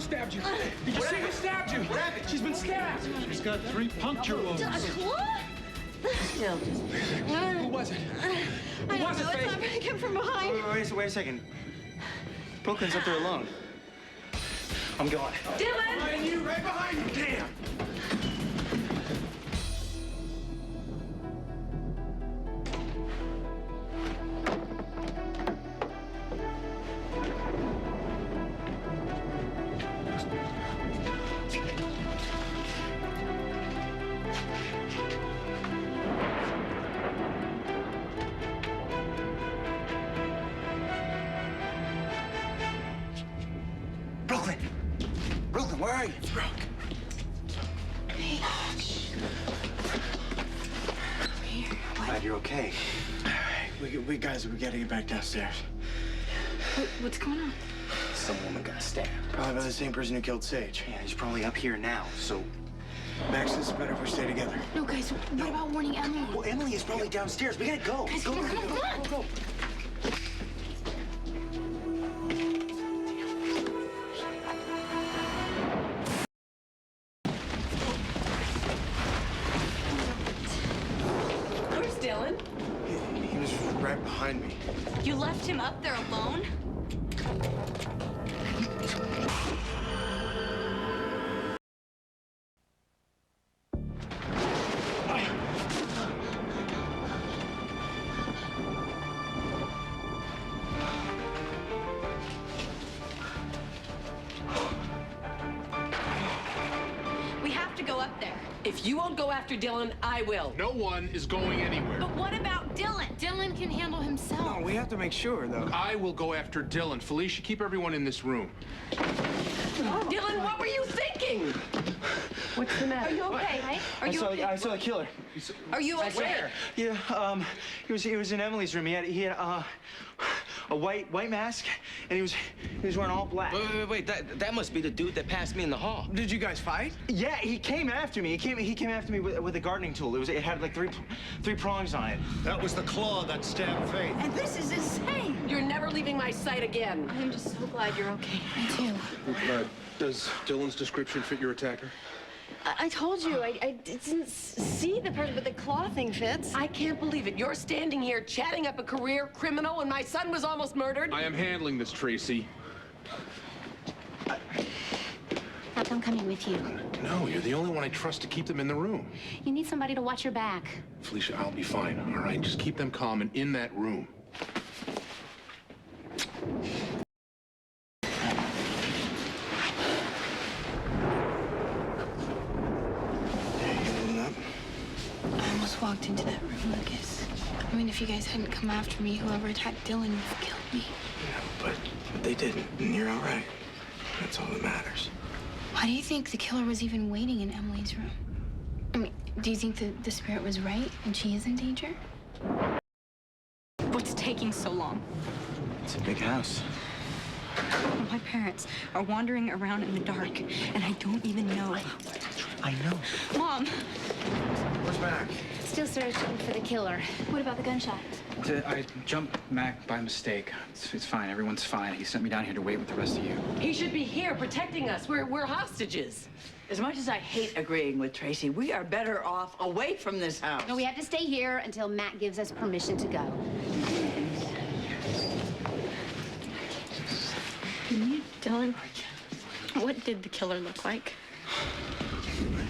stabbed you? Did you see who stabbed you? She's been stabbed. She's got 3 puncture wounds. What? Still just... Who was it? I don't know. It's not very good from behind. Wait a second. Brooklyn's up there alone. I'm going. Dillon! Behind you, right behind you. Damn. Brooklyn, where are you? Brooke. Hey. Over here. What? Glad you're okay. We guys, we gotta get back downstairs. What's going on? Some woman got stabbed. Probably by the same person who killed Sage. Yeah, he's probably up here now, so... Max, it's better if we stay together. No, guys, what about warning Emily? Well, Emily is probably downstairs. We gotta go. Guys, Go. Where's Dillon? He was right behind me. You left him up there alone? We have to go up there. If you won't go after Dillon, I will. No one is going anywhere. But what about Dillon? Dillon can handle himself. No, we have to make sure, though. I will go after Dillon. Felicia, keep everyone in this room. Dillon, what were you thinking? What's the matter? Are you okay, right? Are you okay? I saw the killer. Are you okay? Where? Yeah, he was in Emily's room. He had a white mask, and he was wearing all black. Wait, that must be the dude that passed me in the hall. Did you guys fight? Yeah, he came after me. He came after me with a gardening tool. It had like three prongs on it. That was the claw that stabbed Faith. And this is insane. You're never leaving my sight again. I'm just so glad you're okay. Me too. Does Dillon's description fit your attacker? I told you, I didn't see the person, but the claw thing fits. I can't believe it. You're standing here chatting up a career criminal when my son was almost murdered. I am handling this, Tracy. Pop, I'm coming with you. No, you're the only one I trust to keep them in the room. You need somebody to watch your back. Felicia, I'll be fine, all right? Just keep them calm and in that room. I almost walked into that room, Lucas. I mean, if you guys hadn't come after me, whoever attacked Dillon would have killed me. Yeah, but they didn't, and you're all right. That's all that matters. Why do you think the killer was even waiting in Emily's room? I mean, do you think the spirit was right and she is in danger? What's taking so long? It's a big house. My parents are wandering around in the dark, and I don't even know. I know. Mom! Where's Mac? Still searching for the killer. What about the gunshot? I jumped Mac by mistake. It's fine. Everyone's fine. He sent me down here to wait with the rest of you. He should be here protecting us. We're hostages. As much as I hate agreeing with Tracy, we are better off away from this house. No, we have to stay here until Matt gives us permission to go. Dillon, what did the killer look like?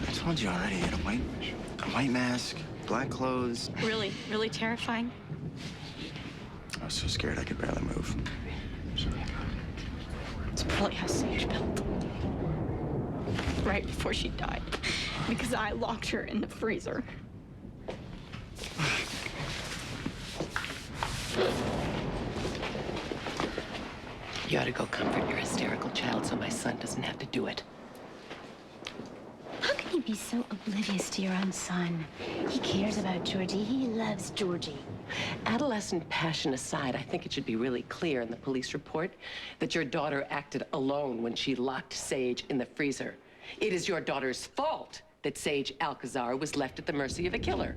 I told you already. He had a white mask, black clothes. Really, really terrifying? I was so scared I could barely move. It's probably how Sage built. Right before she died. Because I locked her in the freezer. You ought to go comfort your hysterical child so my son doesn't have to do it. How can you be so oblivious to your own son? He cares about Georgie. He loves Georgie. Adolescent passion aside, I think it should be really clear in the police report that your daughter acted alone when she locked Sage in the freezer. It is your daughter's fault that Sage Alcazar was left at the mercy of a killer.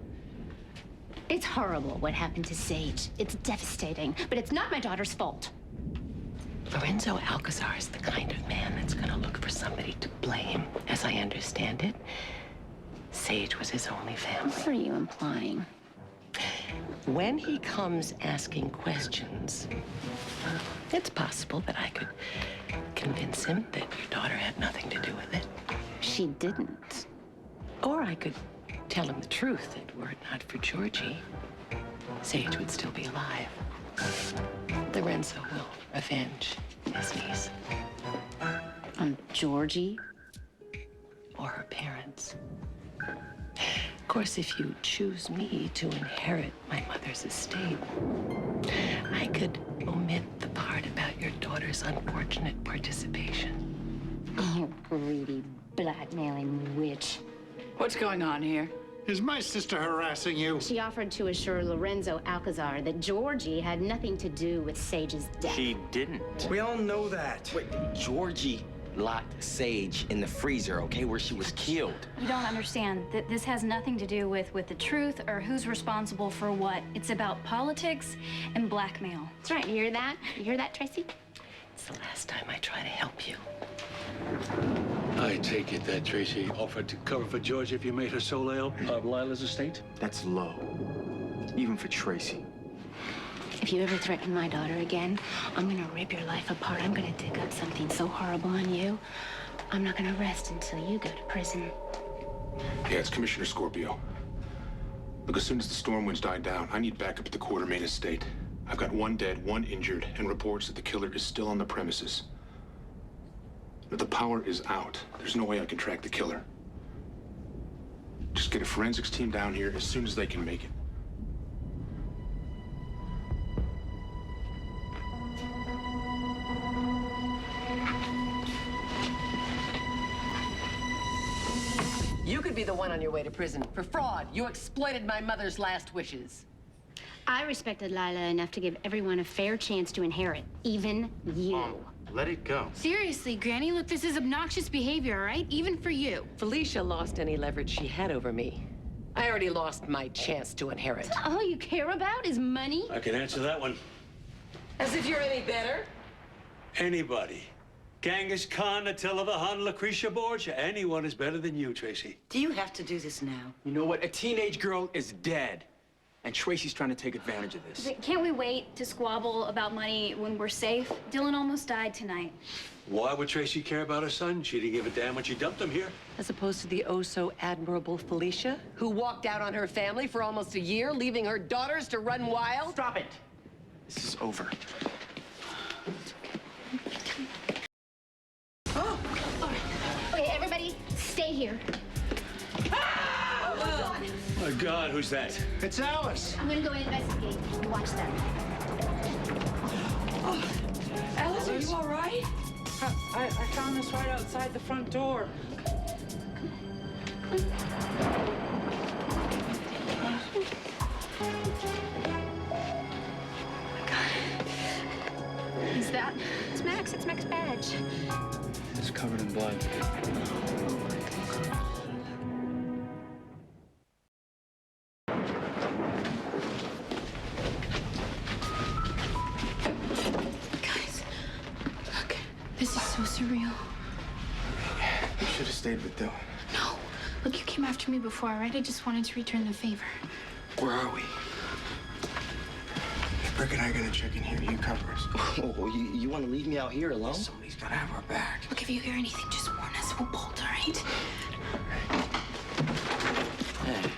It's horrible what happened to Sage. It's devastating, but it's not my daughter's fault. Lorenzo Alcazar is the kind of man that's gonna look for somebody to blame. As I understand it, Sage was his only family. What are you implying? When he comes asking questions, it's possible that I could convince him that your daughter had nothing to do with it. She didn't. Or I could tell him the truth, that were it not for Georgie, Sage would still be alive. Lorenzo will avenge his niece. On Georgie? Or her parents. Of course, if you choose me to inherit my mother's estate, I could omit the part about your daughter's unfortunate participation. You greedy, blackmailing witch. What's going on here? Is my sister harassing you? She offered to assure Lorenzo Alcazar that Georgie had nothing to do with Sage's death. She didn't. We all know that. Wait, Georgie locked Sage in the freezer, okay, where she was killed. You don't understand that this has nothing to do with the truth or who's responsible for what. It's about politics and blackmail. That's right. You hear that? You hear that, Tracy? It's the last time I try to help you. I take it that Tracy offered to cover for George if you made her sole heir of Lila's estate? That's low. Even for Tracy. If you ever threaten my daughter again, I'm gonna rip your life apart. I'm gonna dig up something so horrible on you. I'm not gonna rest until you go to prison. Yeah, it's Commissioner Scorpio. Look, as soon as the storm winds die down, I need backup at the Quartermain estate. I've got 1 dead, 1 injured, and reports that the killer is still on the premises. But the power is out. There's no way I can track the killer. Just get a forensics team down here as soon as they can make it. You could be the one on your way to prison for fraud. You exploited my mother's last wishes. I respected Lila enough to give everyone a fair chance to inherit, even you. Let it go. Seriously, Granny, look, this is obnoxious behavior, all right? Even for you. Felicia lost any leverage she had over me. I already lost my chance to inherit. All you care about is money? I can answer that one. As if you're any better. Anybody. Genghis Khan, Attila the Hun, Lucretia Borgia. Anyone is better than you, Tracy. Do you have to do this now? You know what? A teenage girl is dead. And Tracy's trying to take advantage of this. Can't we wait to squabble about money when we're safe? Dillon almost died tonight. Why would Tracy care about her son? She didn't give a damn when she dumped him here. As opposed to the oh-so-admirable Felicia, who walked out on her family for almost a year, leaving her daughters to run wild. Stop it. This is over. Okay, everybody, stay here. My God, who's that? It's Alice. I'm gonna go investigate. You watch them. Alice, are you all right? I found this right outside the front door. Is that? It's Max. It's Max's badge. It's covered in blood. Guys, look. This is so surreal. You should have stayed with Dillon. No. Look, you came after me before, all right? I just wanted to return the favor. Where are we? Brooke and I are gonna check in here. You cover us. Oh, you want to leave me out here alone? Somebody's gotta have our back. Look, if you hear anything, just warn us. We'll bolt, all right? Hey,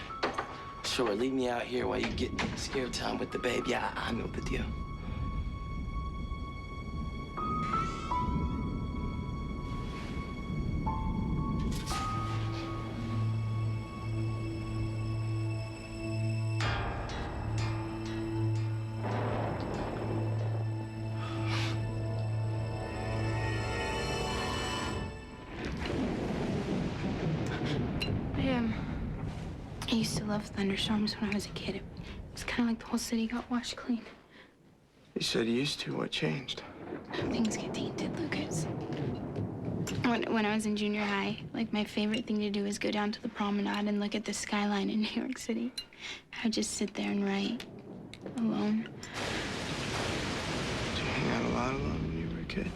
sure, leave me out here while you get scared time with the babe. Yeah, I know the deal. I used to love thunderstorms when I was a kid. It was kind of like the whole city got washed clean. You said you used to. What changed? Things get tainted, Lucas. When I was in junior high, like, my favorite thing to do was go down to the promenade and look at the skyline in New York City. I'd just sit there and write, alone. Did you hang out a lot alone when you were a kid? kid?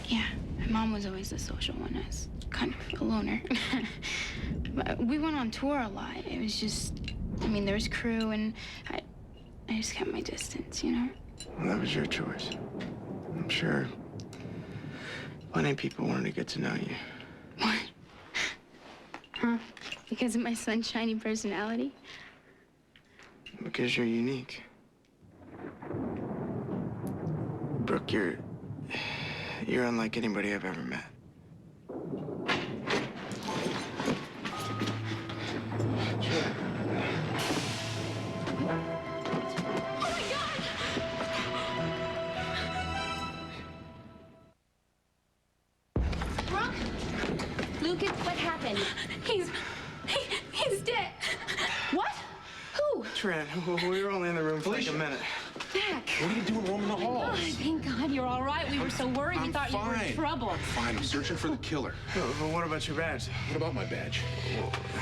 Yeah, my mom was always the social one. I was kind of a loner. But we went on tour a lot. It was just, I mean, there was crew, and I just kept my distance, you know? Well, that was your choice. I'm sure plenty of people wanted to get to know you. What? Huh? Because of my sunshiny personality? Because you're unique. Brooke, you're unlike anybody I've ever met. Brooke? Lucas, what happened? He's dead. What? Who? Trent, we were only in the room for like a minute. Mac. What are you doing roaming the halls? Oh, thank God you're all right. We were so worried. We thought you were in trouble. Fine, I'm searching for the killer. But what about your badge? What about my badge?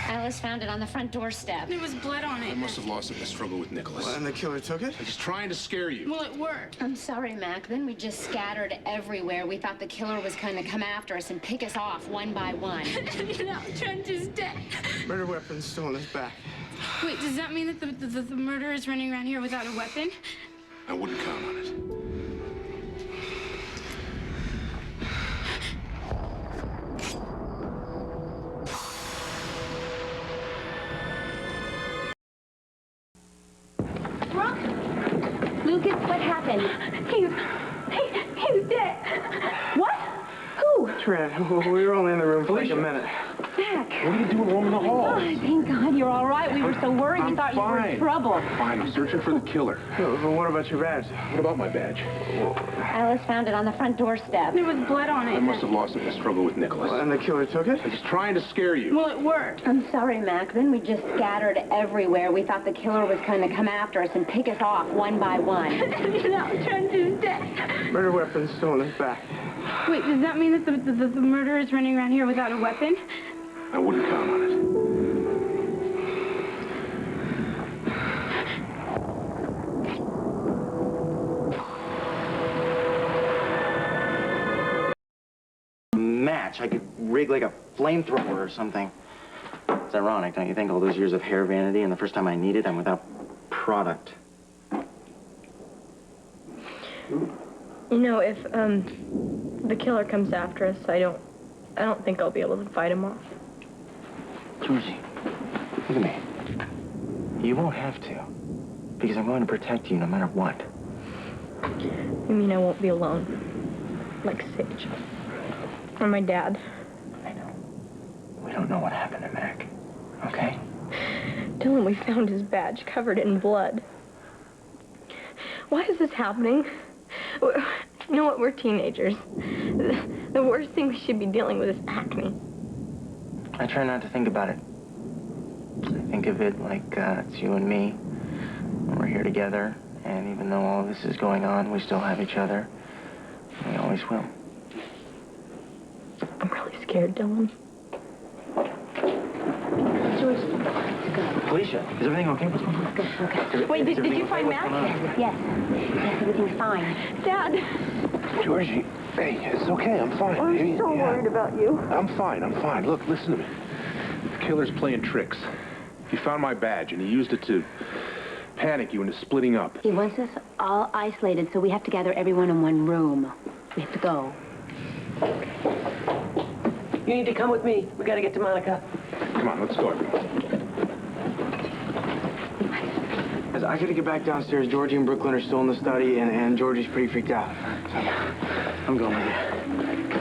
Alice found it on the front doorstep. There was blood on I it. must have lost it in the struggle with Nicholas. Well, and the killer took it? He's trying to scare you. Well, it worked. I'm sorry, Mac. Then we just scattered everywhere. We thought the killer was going to come after us and pick us off one by one. Now Trent is dead. Murder weapon still in his back. Wait, does that mean that the murderer is running around here without a weapon? I wouldn't count on it. Brooke? Lucas, what happened? He's dead. What? Who? Trent, we were only in the room for like a minute. Mac. What are you doing roaming the halls? Oh, thank God you're all right. We were so worried. We thought you were in trouble. Fine, I'm searching for the killer. But what about your badge? What about my badge? Alice found it on the front doorstep. There was blood on I it. must have lost it in the struggle with Nicholas. Well, and the killer took it? He's trying to scare you. Well, it worked. I'm sorry, Mac. Then we just scattered everywhere. We thought the killer was going to come after us and pick us off one by one. Now Trent is dead. Murder weapon still in his back. Wait, does that mean that the murderer is running around here without a weapon? I wouldn't count on it. Match. I could rig like a flamethrower or something. It's ironic, don't you think? All those years of hair vanity, and the first time I need it, I'm without product. You know, if the killer comes after us, I don't think I'll be able to fight him off. Georgie, look at me. You won't have to, because I'm going to protect you no matter what. You mean I won't be alone, like Sage or my dad? I know. We don't know what happened to Mac, okay? Dillon, we found his badge covered in blood. Why is this happening? You know what? We're teenagers. The worst thing we should be dealing with is acne. I try not to think about it. I think of it like it's you and me. We're here together, and even though all of this is going on, we still have each other. We always will. I'm really scared, Dillon. George, let's go. Felicia, is everything okay? Let's go. Okay. Wait, did you find Mac? Yes. Yes, everything's fine. Dad! Georgie, hey, it's okay. I'm fine. I'm so worried about you. I'm fine. I'm fine. Look, listen to me. The killer's playing tricks. He found my badge, and he used it to panic you into splitting up. He wants us all isolated, so we have to gather everyone in one room. We have to go. You need to come with me. We got to get to Monica. Come on, let's go, everyone. I gotta get back downstairs. Georgie and Brooklyn are still in the study, and Georgie's pretty freaked out. So I'm going with you.